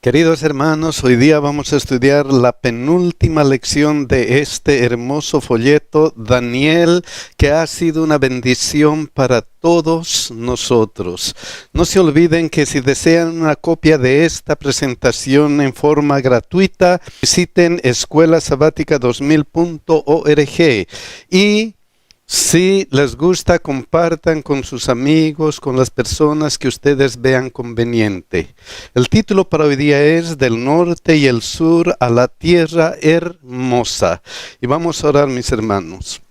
Queridos hermanos, hoy día vamos a estudiar la penúltima lección de este hermoso folleto, Daniel, que ha sido una bendición para todos nosotros. No se olviden que si desean una copia de esta presentación en forma gratuita, visiten escuelasabática2000.org y si les gusta, compartan con sus amigos, con las personas que ustedes vean conveniente. El título para hoy día es Del norte y el sur a la tierra hermosa. Y vamos a orar, mis hermanos.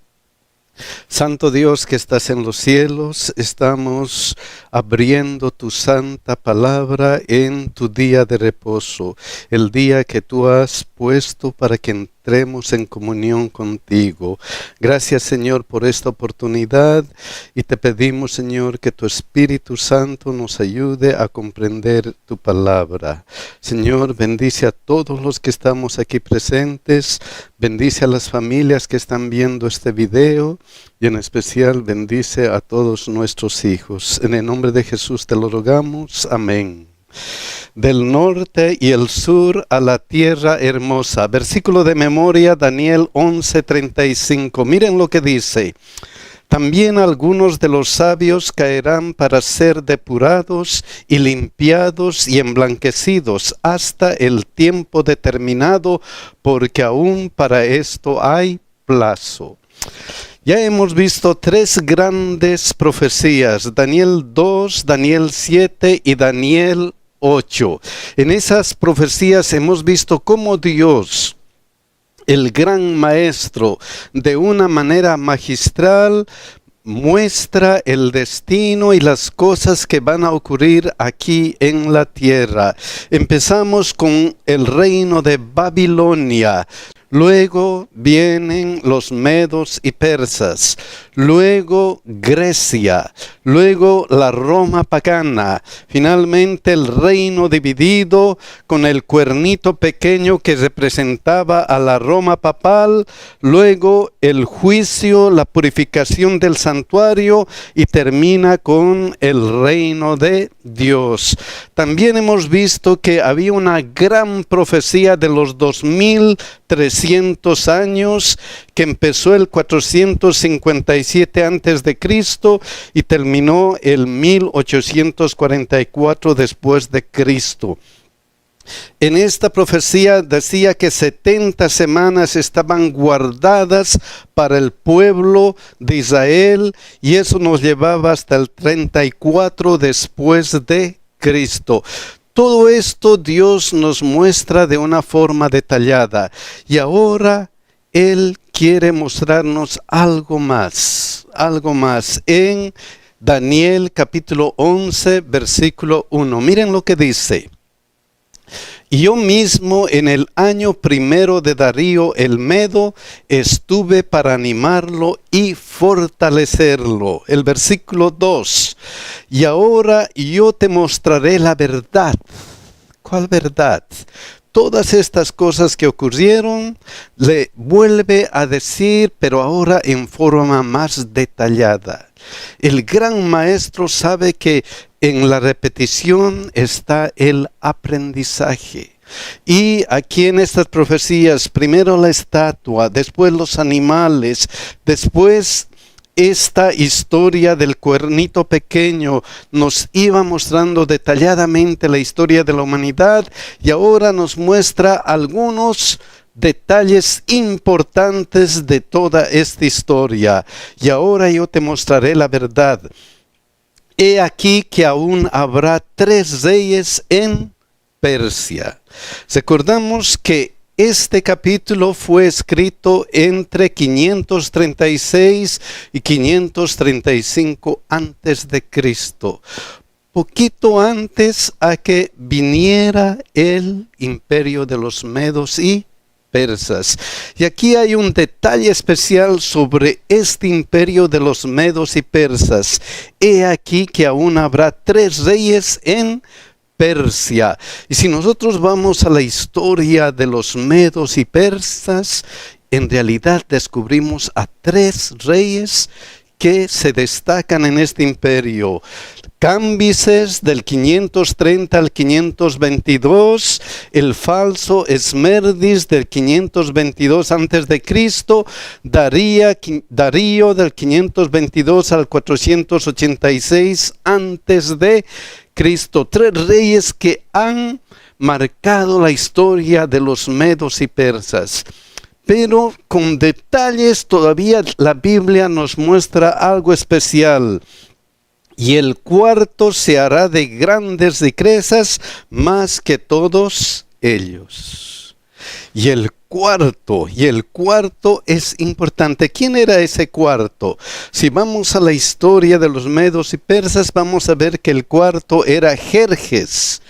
Santo Dios que estás en los cielos, estamos abriendo tu santa palabra en tu día de reposo, el día que tú has puesto para que entremos en comunión contigo. Gracias, Señor, por esta oportunidad y te pedimos, Señor, que tu Espíritu Santo nos ayude a comprender tu palabra. Señor, bendice a todos los que estamos aquí presentes, bendice a las familias que están viendo este video y en especial bendice a todos nuestros hijos. En el nombre de Jesús te lo rogamos. Amén. Del norte y el sur a la tierra hermosa. Versículo de memoria, Daniel 11:35. Miren lo que dice. También algunos de los sabios caerán para ser depurados y limpiados y emblanquecidos hasta el tiempo determinado, porque aún para esto hay plazo. Ya hemos visto tres grandes profecías, Daniel 2, Daniel 7 y Daniel 8. En esas profecías hemos visto cómo Dios, el gran maestro, de una manera magistral, muestra el destino y las cosas que van a ocurrir aquí en la tierra. Empezamos con el reino de Babilonia. Luego vienen los medos y persas, luego Grecia, luego la Roma pagana, finalmente el reino dividido con el cuernito pequeño que representaba a la Roma papal, luego el juicio, la purificación del santuario y termina con el reino de Dios. También hemos visto que había una gran profecía de los 2300 años que empezó el 457 antes de Cristo y terminó el 1844 después de Cristo. En esta profecía decía que 70 semanas estaban guardadas para el pueblo de Israel y eso nos llevaba hasta el 34 después de Cristo. Todo esto Dios nos muestra de una forma detallada y ahora Él quiere mostrarnos algo más en Daniel capítulo 11 versículo 1. Miren lo que dice. Yo mismo en el año primero de Darío el Medo estuve para animarlo y fortalecerlo. El versículo 2. Y ahora yo te mostraré la verdad. ¿Cuál verdad? Todas estas cosas que ocurrieron, le vuelve a decir, pero ahora en forma más detallada. El gran maestro sabe que en la repetición está el aprendizaje. Y aquí en estas profecías, primero la estatua, después los animales, después esta historia del cuernito pequeño nos iba mostrando detalladamente la historia de la humanidad y ahora nos muestra algunos detalles importantes de toda esta historia. Y ahora yo te mostraré la verdad. He aquí que aún habrá 3 reyes en Persia. Recordamos que este capítulo fue escrito entre 536 y 535 antes de Cristo. Poquito antes a que viniera el imperio de los medos y persas. Y aquí hay un detalle especial sobre este imperio de los medos y persas. He aquí que aún habrá 3 reyes en Persia. Y si nosotros vamos a la historia de los medos y persas, en realidad descubrimos a 3 reyes que se destacan en este imperio. Cambises del 530 al 522, el falso Esmerdis del 522 a.C., Darío del 522 al 486 a.C., tres reyes que han marcado la historia de los medos y persas. Pero con detalles todavía la Biblia nos muestra algo especial. Y el cuarto se hará de grandes riquezas más que todos ellos. Y el cuarto es importante. ¿Quién era ese cuarto? Si vamos a la historia de los medos y persas, vamos a ver que el cuarto era Jerjes,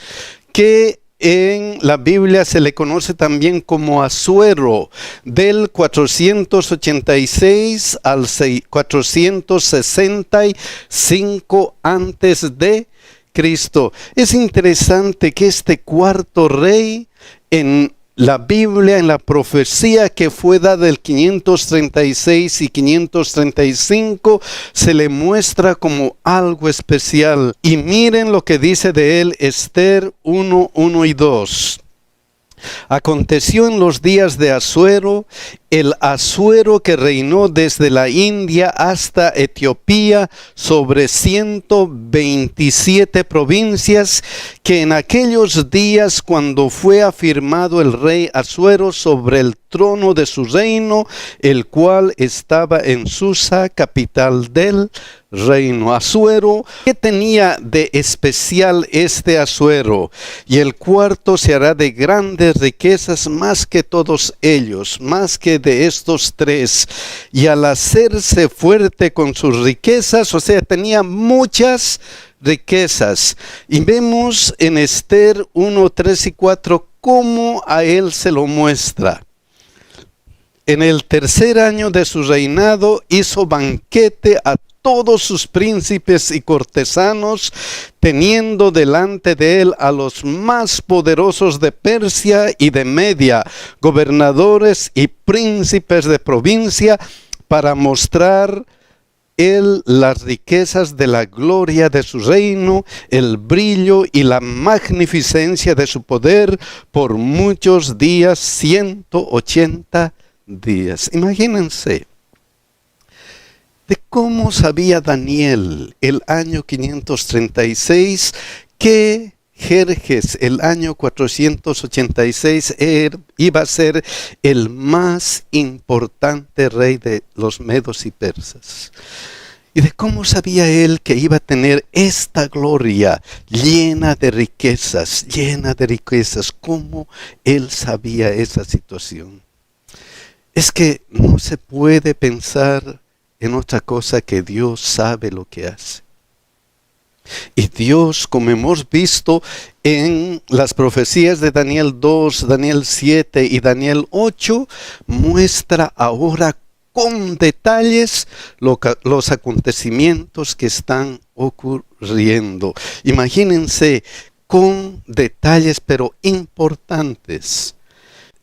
que en la Biblia se le conoce también como Asuero, del 486 al 465 antes de Cristo. Es interesante que este cuarto rey en la Biblia, en la profecía que fue dada el 536 y 535, se le muestra como algo especial. Y miren lo que dice de él Esther 1, 1 y 2. Aconteció en los días de Asuero, el Asuero que reinó desde la India hasta Etiopía sobre 127 provincias, que en aquellos días, cuando fue afirmado el rey Asuero sobre el trono de su reino, el cual estaba en Susa, capital del reino. Asuero, ¿qué tenía de especial este Asuero? Y el cuarto se hará de grandes riquezas más que todos ellos, más que de estos tres. Y al hacerse fuerte con sus riquezas, o sea, tenía muchas riquezas. Y vemos en Esther 1, 3 y 4 cómo a él se lo muestra. En el tercer año de su reinado hizo banquete a todos sus príncipes y cortesanos, teniendo delante de él a los más poderosos de Persia y de Media, gobernadores y príncipes de provincia, para mostrar él las riquezas de la gloria de su reino, el brillo y la magnificencia de su poder por muchos días, 180 días. Imagínense de cómo sabía Daniel el año 536 que Jerjes el año 486 iba a ser el más importante rey de los medos y persas. Y de cómo sabía él que iba a tener esta gloria llena de riquezas, cómo él sabía esa situación. Es que no se puede pensar en otra cosa que Dios sabe lo que hace. Y Dios, como hemos visto en las profecías de Daniel 2, Daniel 7 y Daniel 8, muestra ahora con detalles los acontecimientos que están ocurriendo. Imagínense, con detalles pero importantes.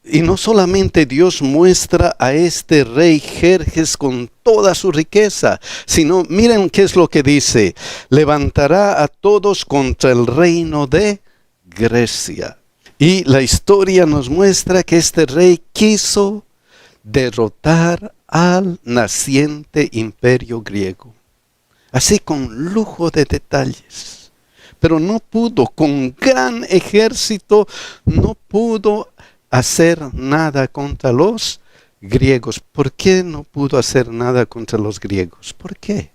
Y no solamente Dios muestra a este rey Jerjes con toda su riqueza, sino miren qué es lo que dice: levantará a todos contra el reino de Grecia. Y la historia nos muestra que este rey quiso derrotar al naciente imperio griego, así con lujo de detalles. Pero no pudo, con gran ejército, no pudo hacer nada contra los griegos. ¿Por qué no pudo hacer nada contra los griegos? ¿Por qué?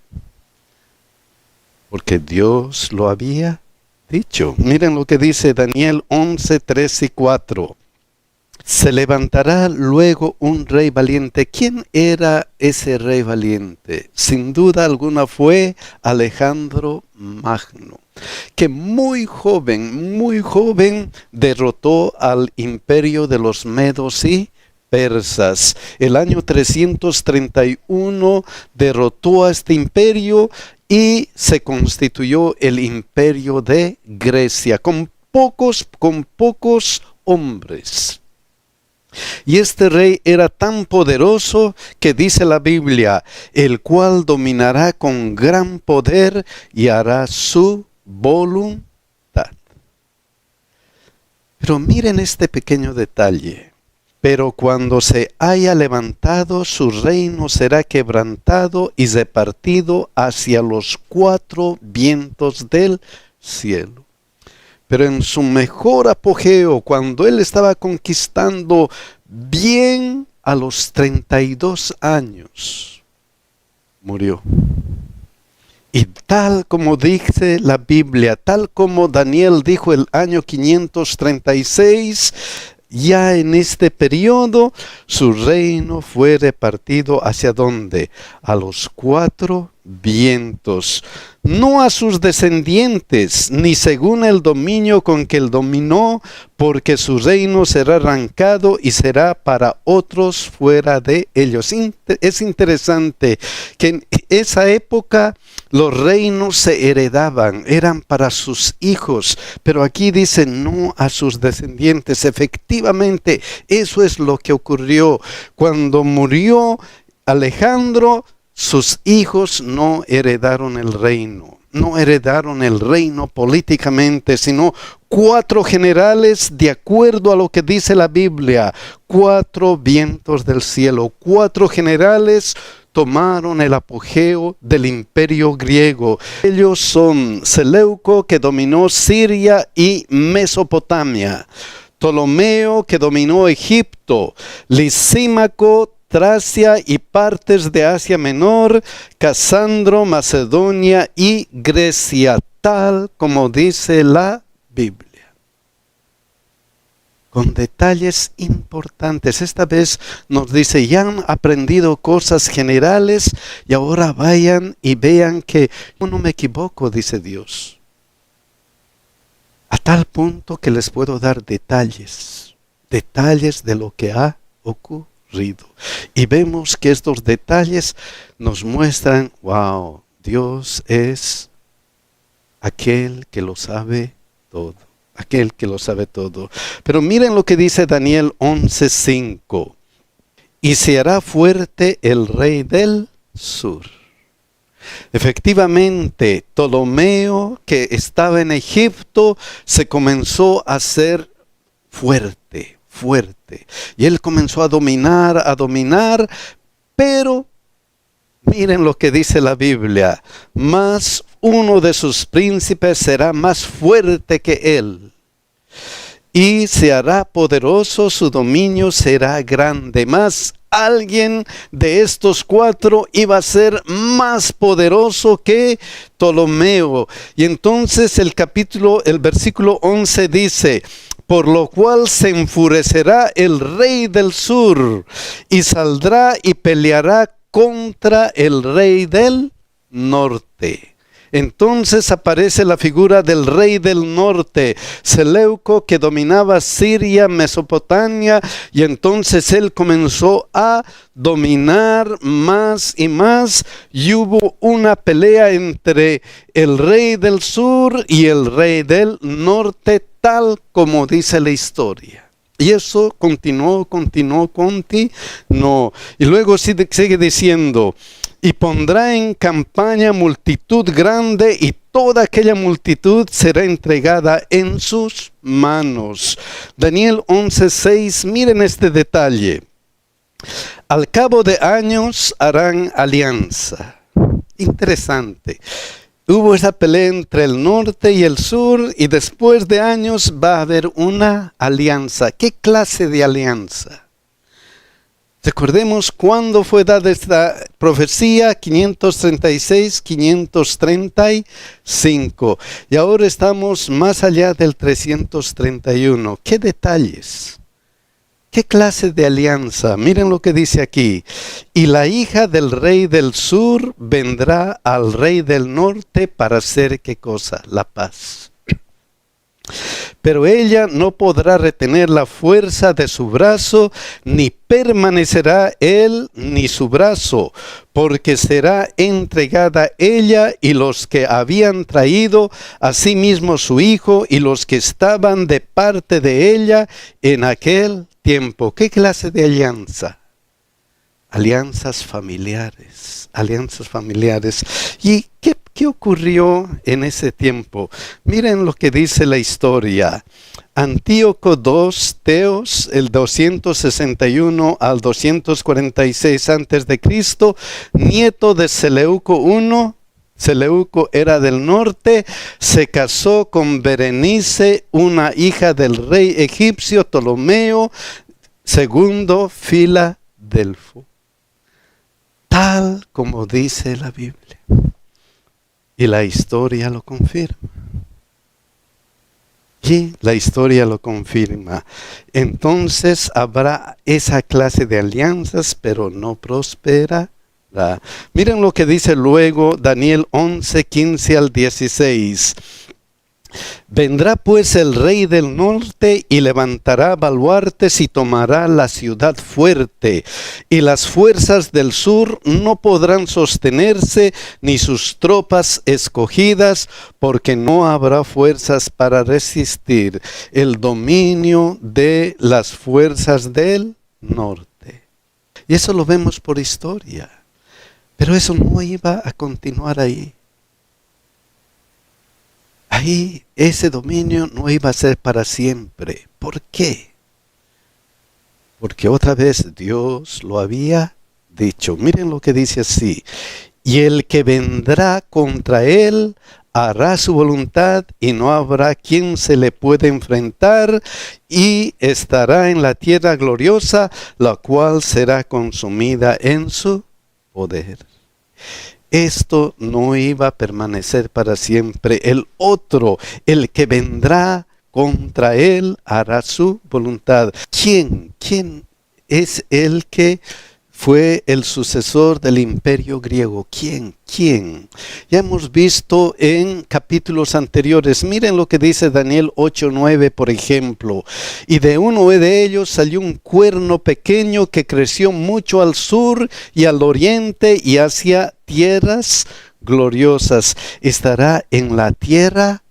Porque Dios lo había dicho. Miren lo que dice Daniel 11, 3 y 4. Se levantará luego un rey valiente. ¿Quién era ese rey valiente? Sin duda alguna fue Alejandro Magno, que muy joven derrotó al imperio de los medos y persas. El año 331 derrotó a este imperio y se constituyó el imperio de Grecia, con pocos hombres. Y este rey era tan poderoso que dice la Biblia, el cual dominará con gran poder y hará su voluntad. Pero miren este pequeño detalle. Pero cuando se haya levantado, su reino será quebrantado y repartido hacia los 4 vientos del cielo. Pero en su mejor apogeo, cuando él estaba conquistando bien a los 32 años, murió. Y tal como dice la Biblia, tal como Daniel dijo el año 536, ya en este periodo, su reino fue repartido ¿hacia dónde? A los 4 vientos, no a sus descendientes, ni según el dominio con que él dominó, porque su reino será arrancado y será para otros fuera de ellos. Es interesante que en esa época los reinos se heredaban, eran para sus hijos, pero aquí dice no a sus descendientes. Efectivamente, eso es lo que ocurrió. Cuando murió Alejandro, sus hijos no heredaron el reino. No heredaron el reino políticamente, sino 4 generales, de acuerdo a lo que dice la Biblia, 4 vientos del cielo, 4 generales tomaron el apogeo del imperio griego. Ellos son Seleuco, que dominó Siria y Mesopotamia; Ptolomeo, que dominó Egipto; Lisímaco, Tracia y partes de Asia Menor; Casandro, Macedonia y Grecia, tal como dice la Biblia. Con detalles importantes. Esta vez nos dice, ya han aprendido cosas generales y ahora vayan y vean que yo no me equivoco, dice Dios. A tal punto que les puedo dar detalles de lo que ha ocurrido. Y vemos que estos detalles nos muestran, wow, Dios es aquel que lo sabe todo. Aquel que lo sabe todo. Pero miren lo que dice Daniel 11:5. Y se hará fuerte el rey del sur. Efectivamente, Ptolomeo, que estaba en Egipto, se comenzó a hacer fuerte. Y él comenzó a dominar, pero miren lo que dice la Biblia, más uno de sus príncipes será más fuerte que él, y se hará poderoso, su dominio será grande. Más alguien de estos 4 iba a ser más poderoso que Ptolomeo. Y entonces el versículo 11 dice, por lo cual se enfurecerá el rey del sur y saldrá y peleará contra el rey del norte. Entonces aparece la figura del rey del norte, Seleuco, que dominaba Siria, Mesopotamia, y entonces él comenzó a dominar más y más, y hubo una pelea entre el rey del sur y el rey del norte, tal como dice la historia. Y eso continuó. Y luego sigue diciendo, y pondrá en campaña multitud grande, y toda aquella multitud será entregada en sus manos. Daniel 11:6, miren este detalle. Al cabo de años harán alianza. Interesante. Hubo esa pelea entre el norte y el sur, y después de años va a haber una alianza. ¿Qué clase de alianza? Recordemos cuándo fue dada esta profecía, 536, 535. Y ahora estamos más allá del 331. ¿Qué detalles? ¿Qué clase de alianza? Miren lo que dice aquí. Y la hija del rey del sur vendrá al rey del norte para hacer ¿qué cosa? La paz. Pero ella no podrá retener la fuerza de su brazo, ni permanecerá él ni su brazo, porque será entregada ella y los que habían traído a sí mismo su hijo y los que estaban de parte de ella en aquel tiempo. ¿Qué clase de alianza? Alianzas familiares, alianzas familiares. ¿Y qué ocurrió en ese tiempo? Miren lo que dice la historia. Antíoco II Teos, el 261 al 246 a.C., nieto de Seleuco I, Seleuco era del norte, se casó con Berenice, una hija del rey egipcio Ptolomeo II Filadelfo. Tal como dice la Biblia. Y la historia lo confirma. Y la historia lo confirma. Entonces habrá esa clase de alianzas, pero no prosperará. Miren lo que dice luego Daniel 11, 15 al 16. Vendrá pues el rey del norte y levantará baluartes y tomará la ciudad fuerte, y las fuerzas del sur no podrán sostenerse, ni sus tropas escogidas, porque no habrá fuerzas para resistir el dominio de las fuerzas del norte. Y eso lo vemos por historia, pero eso no iba a continuar ahí. Ahí ese dominio no iba a ser para siempre. ¿Por qué? Porque otra vez Dios lo había dicho. Miren lo que dice así. Y el que vendrá contra él hará su voluntad y no habrá quien se le pueda enfrentar, y estará en la tierra gloriosa, la cual será consumida en su poder. Esto no iba a permanecer para siempre. El otro, el que vendrá contra él, hará su voluntad. ¿Quién es el que fue el sucesor del imperio griego? ¿Quién? Ya hemos visto en capítulos anteriores. Miren lo que dice Daniel 8:9, por ejemplo. Y de uno de ellos salió un cuerno pequeño que creció mucho al sur y al oriente y hacia tierras gloriosas. Estará en la tierra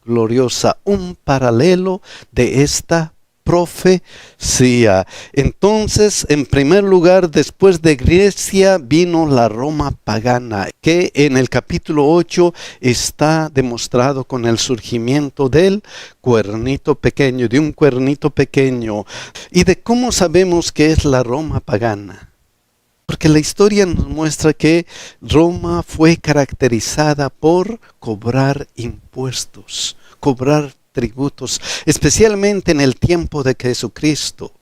gloriosa, un paralelo de esta profecía. Entonces, en primer lugar, después de Grecia vino la Roma pagana, que en el capítulo 8 está demostrado con el surgimiento del cuernito pequeño, de un cuernito pequeño. ¿Y de cómo sabemos que es la Roma pagana? Porque la historia nos muestra que Roma fue caracterizada por cobrar impuestos, cobrar tributos, especialmente en el tiempo de Jesucristo.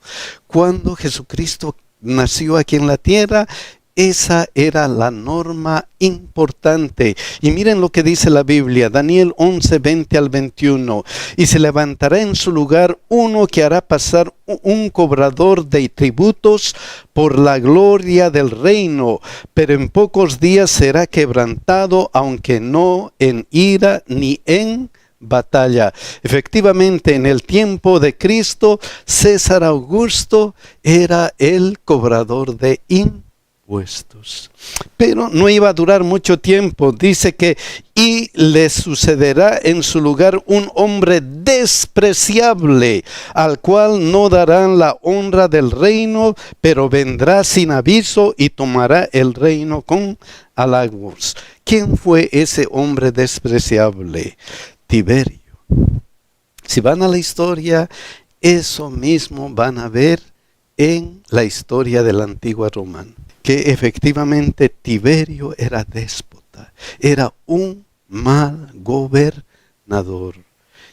Cuando Jesucristo nació aquí en la tierra, esa era la norma importante. Y miren lo que dice la Biblia, Daniel 11, 20 al 21. Y se levantará en su lugar uno que hará pasar un cobrador de tributos por la gloria del reino, pero en pocos días será quebrantado, aunque no en ira ni en batalla. Efectivamente, en el tiempo de Cristo, César Augusto era el cobrador de impuestos. Pero no iba a durar mucho tiempo. Dice que y le sucederá en su lugar un hombre despreciable, al cual no darán la honra del reino, pero vendrá sin aviso y tomará el reino con halagos. ¿Quién fue ese hombre despreciable? Tiberio. Si van a la historia, eso mismo van a ver en la historia de la antigua Roma, que efectivamente Tiberio era déspota, era un mal gobernador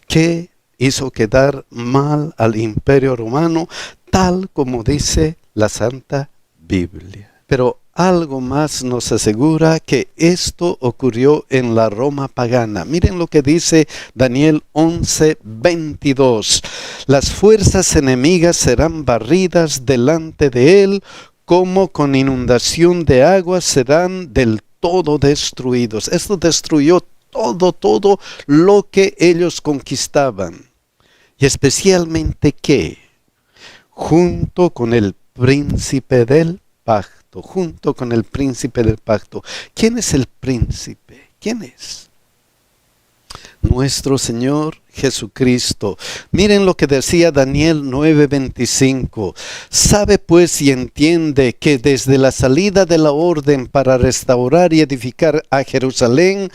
que hizo quedar mal al imperio romano, tal como dice la Santa Biblia. Pero algo más nos asegura que esto ocurrió en la Roma pagana. Miren lo que dice Daniel 11, 22. Las fuerzas enemigas serán barridas delante de él, como con inundación de agua serán del todo destruidos. Esto destruyó todo lo que ellos conquistaban. Y especialmente ¿qué? Junto con el príncipe del pacto, junto con el príncipe del pacto. ¿Quién es el príncipe? ¿Quién es? Nuestro Señor Jesucristo. Miren lo que decía Daniel 9:25. Sabe pues y entiende que desde la salida de la orden para restaurar y edificar a Jerusalén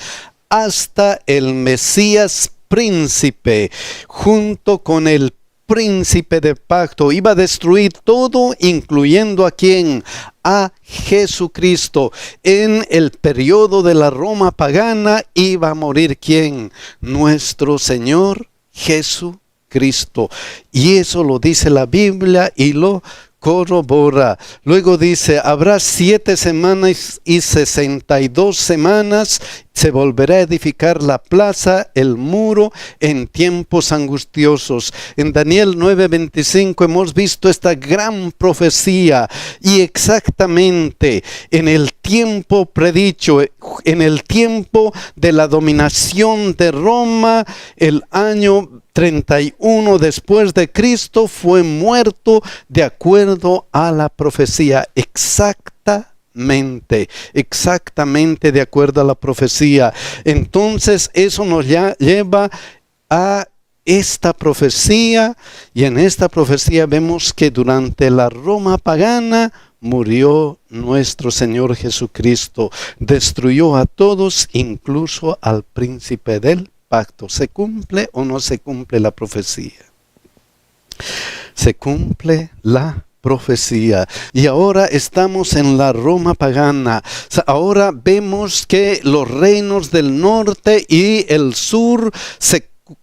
hasta el Mesías príncipe, junto con el príncipe de pacto, iba a destruir todo, incluyendo a quién, a Jesucristo. En el periodo de la Roma pagana iba a morir quién, nuestro Señor Jesucristo. Y eso lo dice la Biblia y lo corrobora. Luego dice, habrá 7 semanas y 62 semanas, se volverá a edificar la plaza, el muro, en tiempos angustiosos. En Daniel 9:25 hemos visto esta gran profecía, y exactamente en el tiempo predicho, en el tiempo de la dominación de Roma, el año 31 después de Cristo, fue muerto de acuerdo a la profecía, exactamente de acuerdo a la profecía. Entonces eso nos lleva a esta profecía, y en esta profecía vemos que durante la Roma pagana murió nuestro Señor Jesucristo, destruyó a todos, incluso al príncipe del pacto. ¿Se cumple o no se cumple la profecía? Se cumple la profecía. Y ahora estamos en la Roma pagana. Ahora vemos que los reinos del norte y el sur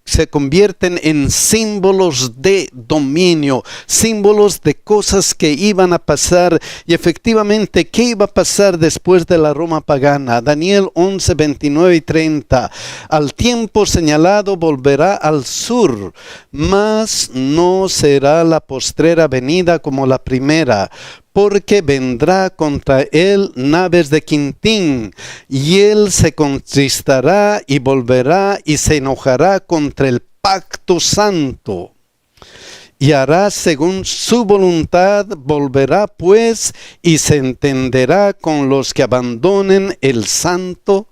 se convierten en símbolos de dominio, símbolos de cosas que iban a pasar. Y efectivamente, ¿qué iba a pasar después de la Roma pagana? Daniel 11:29 y 30. Al tiempo señalado volverá al sur, mas no será la postrera venida como la primera, porque vendrá contra él naves de Quintín, y él se contristará y volverá y se enojará contra el pacto santo, y hará según su voluntad, volverá pues y se entenderá con los que abandonen el santo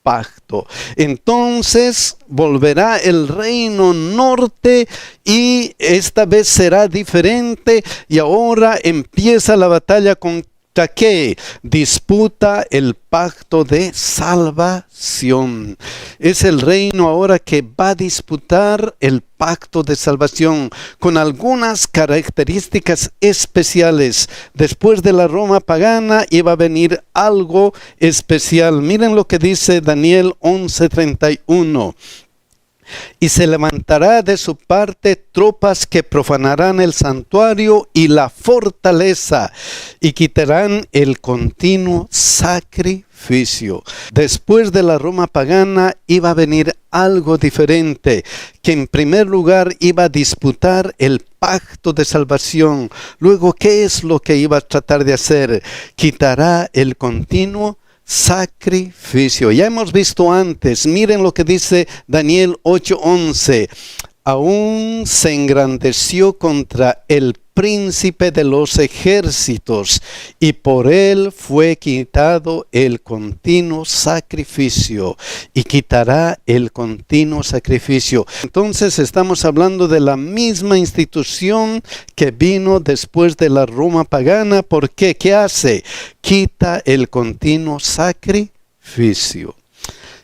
pacto. Entonces volverá el reino norte, y esta vez será diferente, y ahora empieza la batalla contra ¿qué? Disputa el pacto de salvación. Es el reino ahora que va a disputar el pacto de salvación, con algunas características especiales. Después de la Roma pagana iba a venir algo especial. Miren lo que dice Daniel 11:31. Y se levantará de su parte tropas que profanarán el santuario y la fortaleza, y quitarán el continuo sacrificio. Después de la Roma pagana iba a venir algo diferente, que en primer lugar iba a disputar el pacto de salvación. Luego, ¿qué es lo que iba a tratar de hacer? Quitará el continuo sacrificio. Ya hemos visto antes, miren lo que dice Daniel 8:11. Aún se engrandeció contra el príncipe de los ejércitos, y por él fue quitado el continuo sacrificio, y quitará el continuo sacrificio. Entonces estamos hablando de la misma institución que vino después de la Roma pagana. ¿Por qué? ¿Qué hace? Quita el continuo sacrificio.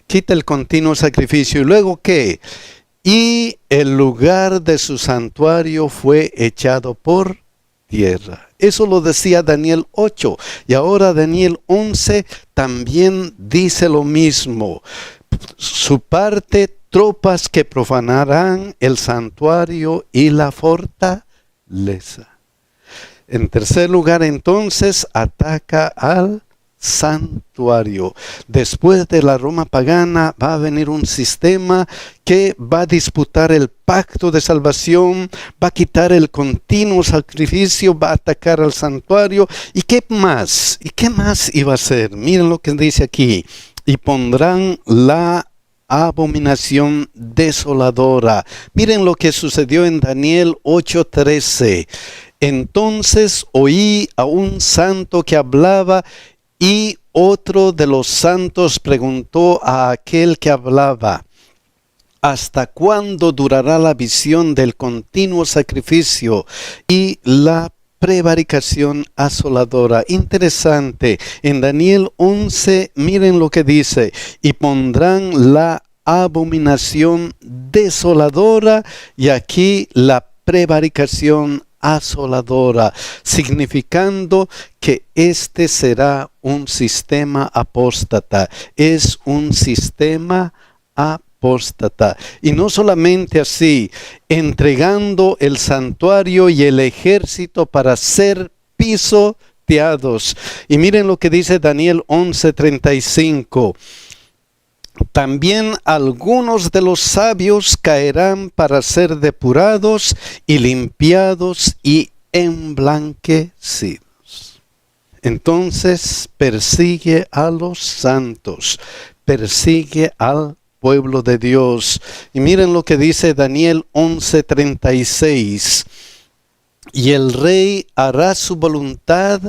Quita el continuo sacrificio. ¿Y luego qué? Y el lugar de su santuario fue echado por tierra. Eso lo decía Daniel 8. Y ahora Daniel 11 también dice lo mismo. Su parte, tropas que profanarán el santuario y la fortaleza. En tercer lugar, entonces, ataca al santuario. Después de la Roma pagana va a venir un sistema que va a disputar el pacto de salvación, va a quitar el continuo sacrificio, va a atacar al santuario. ¿Y qué más? ¿Y qué más iba a hacer? Miren lo que dice aquí. Y pondrán la abominación desoladora. Miren lo que sucedió en Daniel 8:13. Entonces oí a un santo que hablaba, y otro de los santos preguntó a aquel que hablaba: ¿hasta cuándo durará la visión del continuo sacrificio y la prevaricación asoladora? Interesante. En Daniel 11, miren lo que dice: y pondrán la abominación desoladora, y aquí la prevaricación asoladora, significando que este será un sistema apóstata. Es un sistema apóstata. Y no solamente así, entregando el santuario y el ejército para ser pisoteados. Y miren lo que dice Daniel 11:35. También algunos de los sabios caerán para ser depurados y limpiados y emblanquecidos. Entonces persigue a los santos, persigue al pueblo de Dios. Y miren lo que dice Daniel 11:36. Y el rey hará su voluntad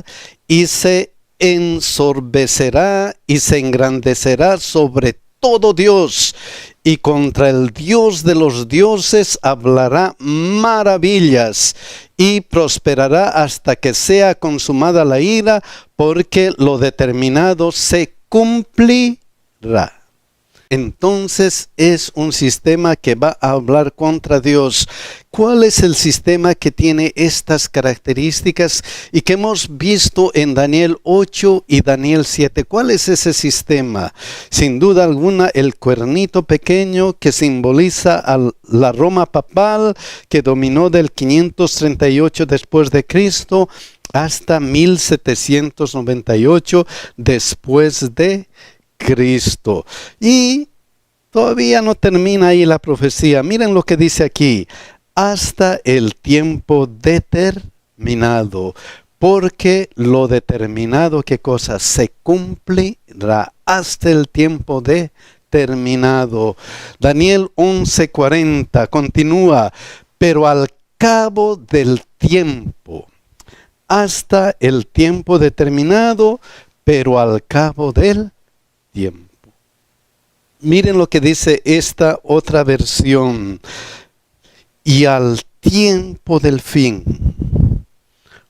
y se ensorbecerá y se engrandecerá sobre todo Dios, y contra el Dios de los dioses hablará maravillas, y prosperará hasta que sea consumada la ira, porque lo determinado se cumplirá. Entonces es un sistema que va a hablar contra Dios. ¿Cuál es el sistema que tiene estas características y que hemos visto en Daniel 8 y Daniel 7? ¿Cuál es ese sistema? Sin duda alguna, el cuernito pequeño, que simboliza a la Roma papal, que dominó del 538 después de Cristo hasta 1798 después de Cristo. Y todavía no termina ahí la profecía. Miren lo que dice aquí: hasta el tiempo determinado, porque lo determinado, ¿qué cosa? Se cumplirá hasta el tiempo determinado. Daniel 11:40 continúa: pero al cabo del tiempo, hasta el tiempo determinado, pero al cabo del tiempo. Miren lo que dice esta otra versión: y al tiempo del fin.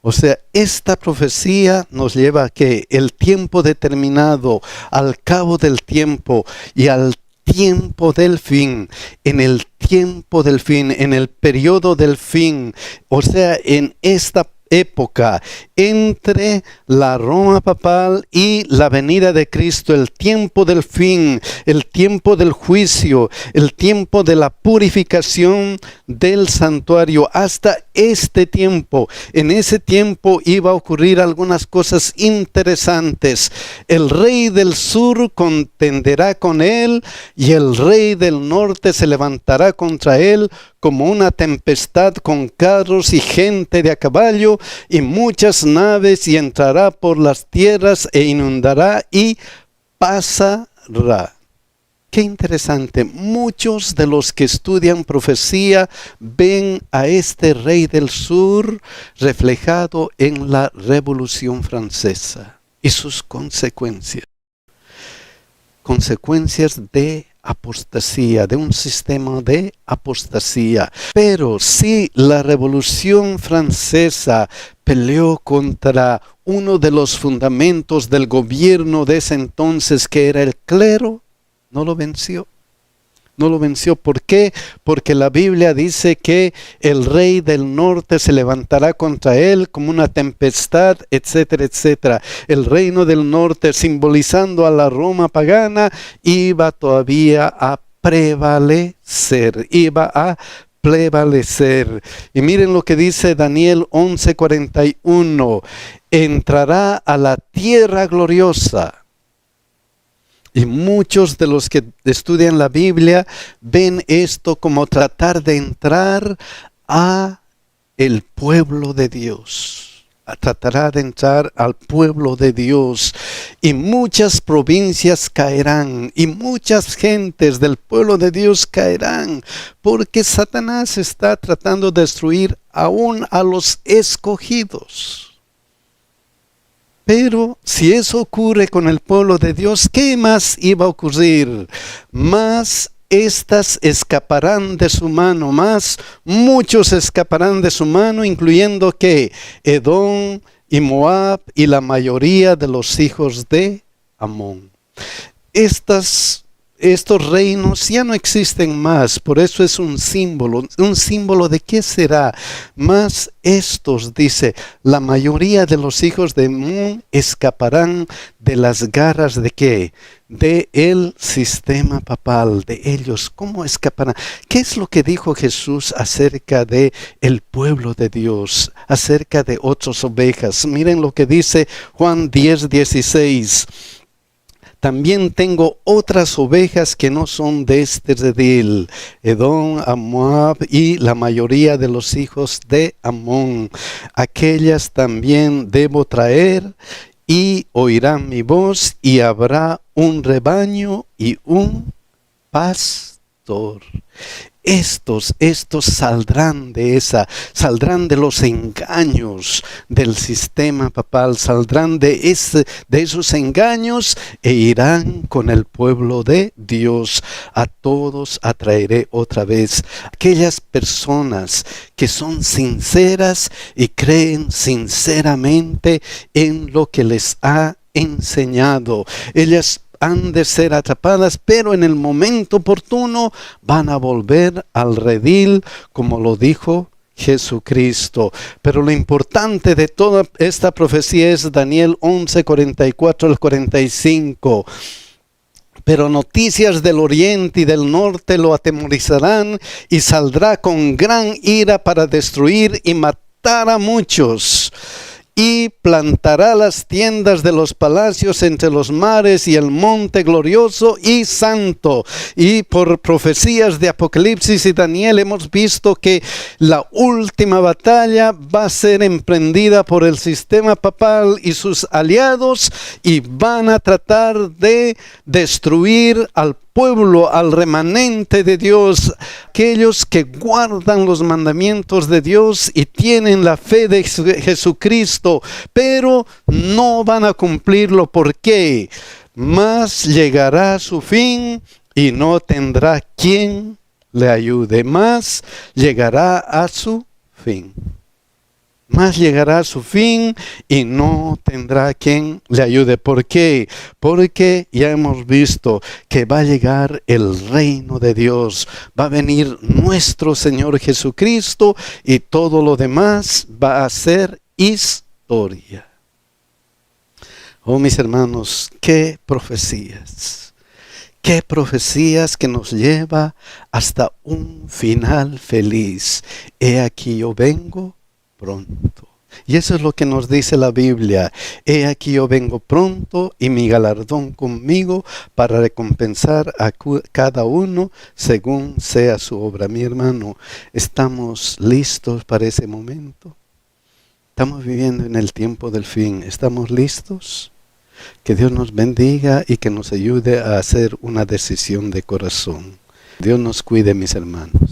O sea, esta profecía nos lleva a que el tiempo determinado, al cabo del tiempo y al tiempo del fin, en el tiempo del fin, en el periodo del fin, o sea, en esta época entre la Roma papal y la venida de Cristo, el tiempo del fin, el tiempo del juicio, el tiempo de la purificación del santuario. Hasta este tiempo, en ese tiempo iba a ocurrir algunas cosas interesantes. El rey del sur contenderá con él, y el rey del norte se levantará contra él como una tempestad, con carros y gente de a caballo y muchas naves, y entrará por las tierras e inundará y pasará. Qué interesante. Muchos de los que estudian profecía ven a este rey del sur reflejado en la Revolución Francesa y sus consecuencias. Consecuencias de apostasía, de un sistema de apostasía. Pero si la Revolución Francesa peleó contra uno de los fundamentos del gobierno de ese entonces, que era el clero, no lo venció. No lo venció. ¿Por qué? Porque la Biblia dice que el rey del norte se levantará contra él como una tempestad, etcétera, etcétera. El reino del norte, simbolizando a la Roma pagana, iba todavía a prevalecer. Iba a prevalecer. Y miren lo que dice Daniel 11:41. Entrará a la tierra gloriosa. Y muchos de los que estudian la Biblia ven esto como tratar de entrar a el pueblo de Dios. tratará de entrar al pueblo de Dios y muchas provincias caerán y muchas gentes del pueblo de Dios caerán, porque Satanás está tratando de destruir aún a los escogidos. Pero si eso ocurre con el pueblo de Dios, ¿qué más iba a ocurrir? Más estas escaparán de su mano, más muchos escaparán de su mano, incluyendo que Edom y Moab y la mayoría de los hijos de Amón. Estos reinos ya no existen más, por eso es un símbolo de qué será. Mas estos, dice, la mayoría de los hijos de Amón escaparán de las garras de qué? De el sistema papal, de ellos. ¿Cómo escaparán? ¿Qué es lo que dijo Jesús acerca de el pueblo de Dios, acerca de otras ovejas? Miren lo que dice Juan 10:16. También tengo otras ovejas que no son de este redil, Edom, Moab y la mayoría de los hijos de Amón. Aquellas también debo traer y oirán mi voz y habrá un rebaño y un pastor. Estos saldrán de los engaños del sistema papal, saldrán de esos engaños e irán con el pueblo de Dios. A todos atraeré otra vez. Aquellas personas que son sinceras y creen sinceramente en lo que les ha enseñado. Ellas han de ser atrapadas, pero en el momento oportuno van a volver al redil, como lo dijo Jesucristo. Pero lo importante de toda esta profecía es Daniel 11:44 al 45. Pero noticias del oriente y del norte lo atemorizarán y saldrá con gran ira para destruir y matar a muchos. Y plantará las tiendas de los palacios entre los mares y el monte glorioso y santo. Y por profecías de Apocalipsis y Daniel hemos visto que la última batalla va a ser emprendida por el sistema papal y sus aliados, y van a tratar de destruir al pueblo, al remanente de Dios, aquellos que guardan los mandamientos de Dios y tienen la fe de Jesucristo, pero no van a cumplirlo. ¿Por qué? Mas llegará su fin y no tendrá quien le ayude. Mas llegará a su fin. Mas llegará a su fin y no tendrá quien le ayude. ¿Por qué? Porque ya hemos visto que va a llegar el reino de Dios. Va a venir nuestro Señor Jesucristo y todo lo demás va a ser historia. Oh, mis hermanos, qué profecías. Qué profecías que nos lleva hasta un final feliz. He aquí yo vengo pronto. Y eso es lo que nos dice la Biblia. He aquí yo vengo pronto y mi galardón conmigo para recompensar a cada uno según sea su obra. Mi hermano, ¿estamos listos para ese momento? Estamos viviendo en el tiempo del fin. ¿Estamos listos? Que Dios nos bendiga y que nos ayude a hacer una decisión de corazón. Dios nos cuide, mis hermanos.